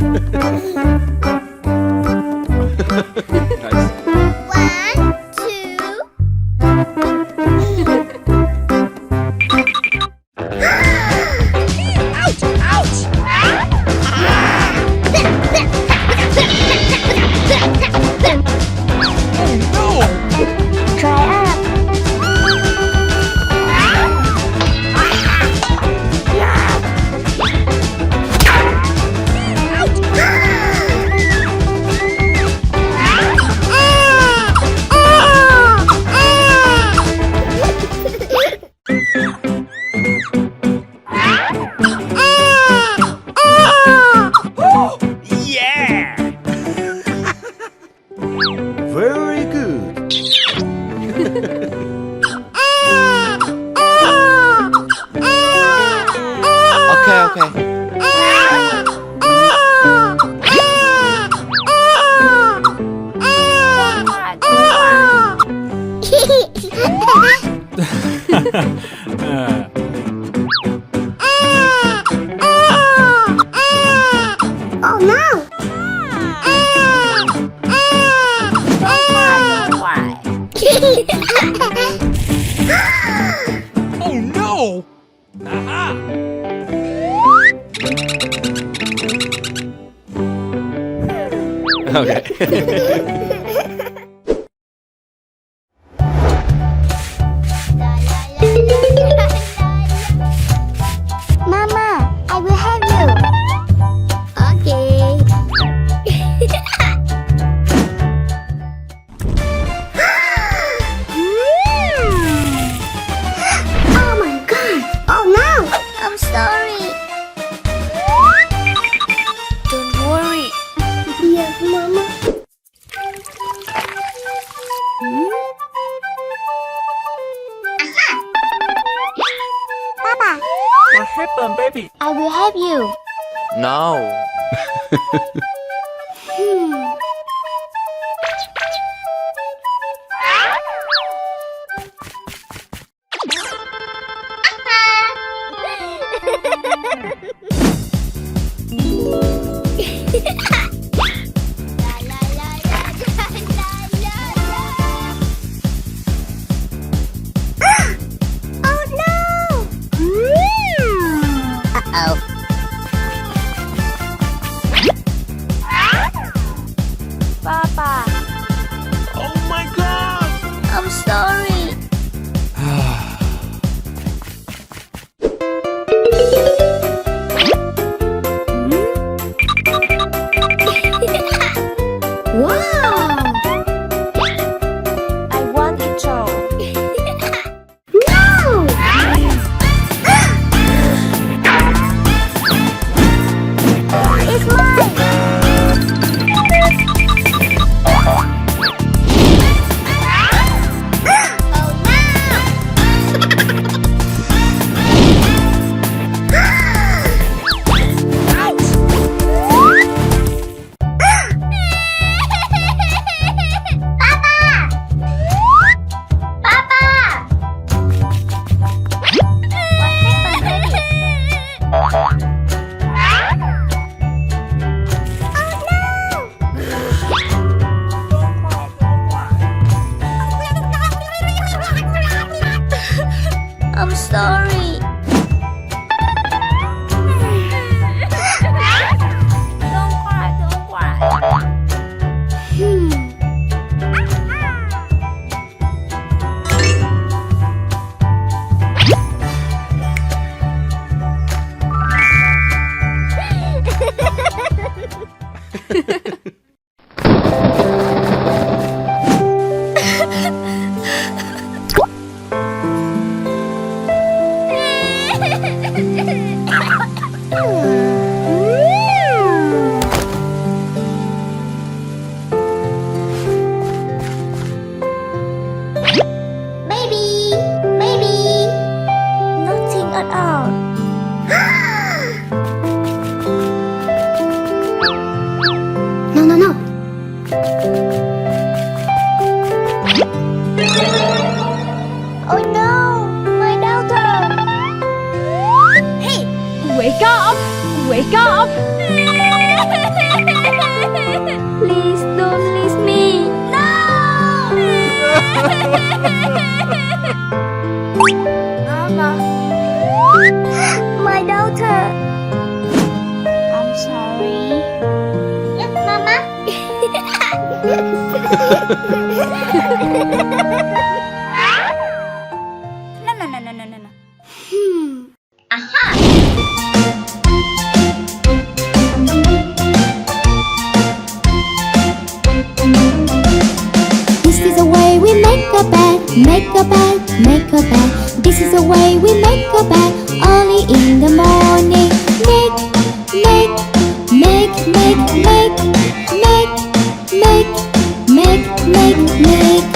Nice. 1, 2. Ouch! Ouch! Try up. Yeah! Very good. Okay, okay. Oh no! Oh no! Aha! Okay. Mama, I will help you. Okay. Oh my god! Oh no! I'm sorry. Don't worry. Yes, Mama. Papa, What happened, baby? I will help you. No. Oh no! Uh-oh. Papa, Oh my god! I'm sorry. Wow! I want it all. No! It's mine! I'm sorry. Don't cry, don't cry. Baby, baby. Nothing at all. No, no, no. Oh no, my daughter. Hey, Wake up! Wake up! Mama. My daughter. I'm sorry. Yes, Mama. No. Aha! This is the way we make a bed, make a bed, make a bed. This is the way we make a bed early in the morning. Make, make, make, make, make, make, make, make, make, make.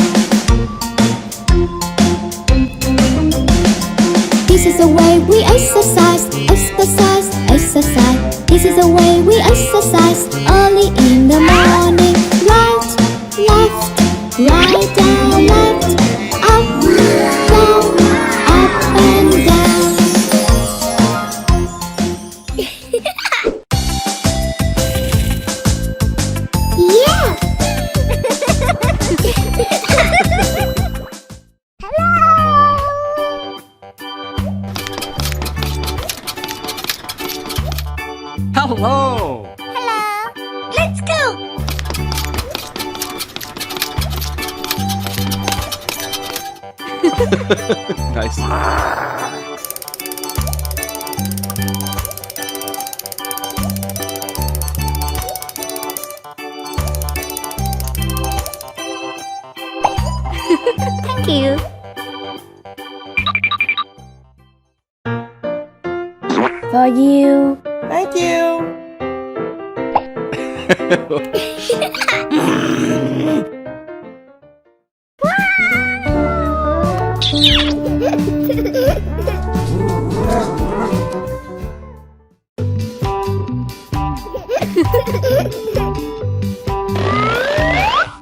This is the way we exercise, exercise, exercise. This is the way we exercise early in the morning. Right, left, right down, left, up, down, up and down. Yeah! Hello. Hello! Let's go! Nice. Thank you. For you. Thank you.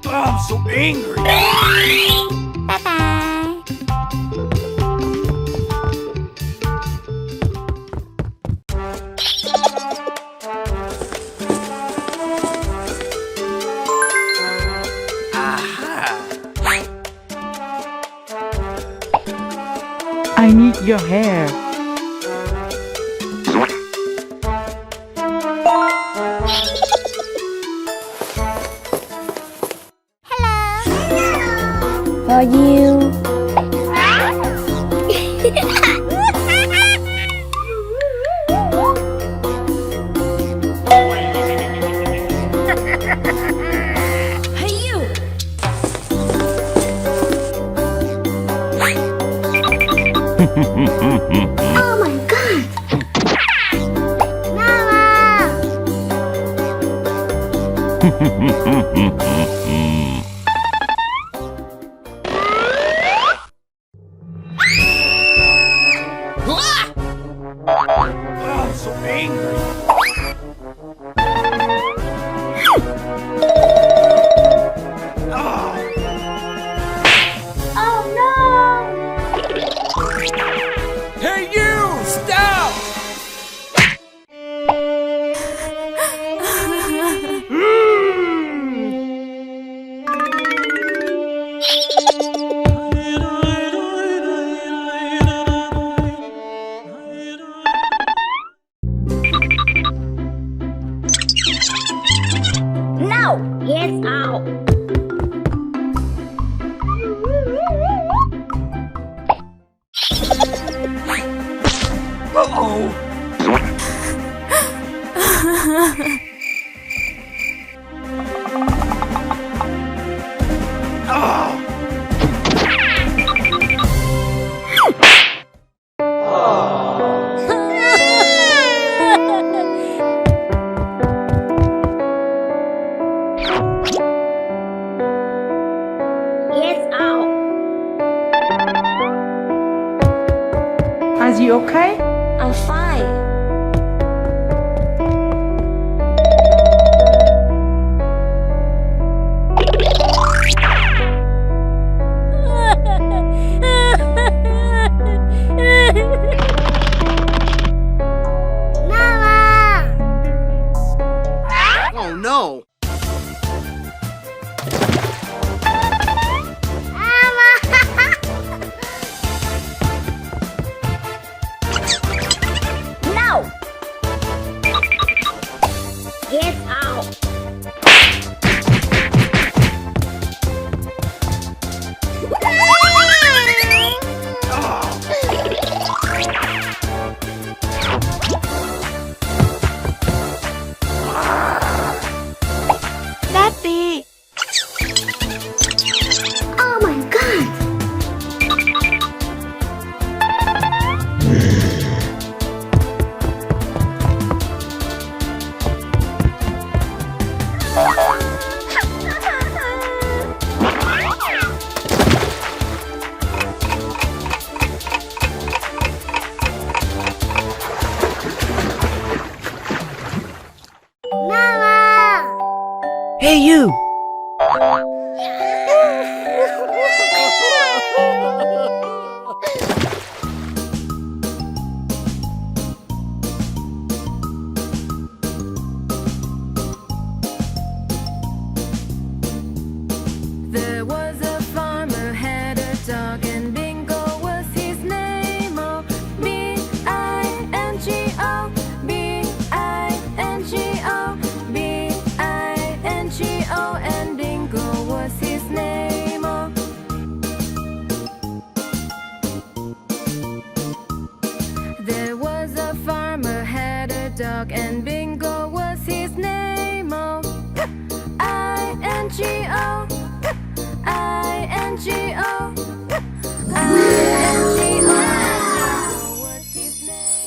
Oh, I'm so angry. Bye-bye. I need your hair. For you. Hey, you! Oh my god! Oh, I'm so angry. Oh no! Hey, you! Stop! No! Yes, out! Uh-oh! Yes, out! Are you okay? I'm fine. Mama! Oh, no! Mama! Hey, you! There was a farmer had a dog and Bingo was his name. Oh, B-I-N-G-O, B-I-N-G-O, B-I-N-G-O, and Bingo was his name. Oh. There was a farmer had a dog and Bingo was his name. Oh, I-N-G-O, I-N-G-O, I-N-G-O, what's his name?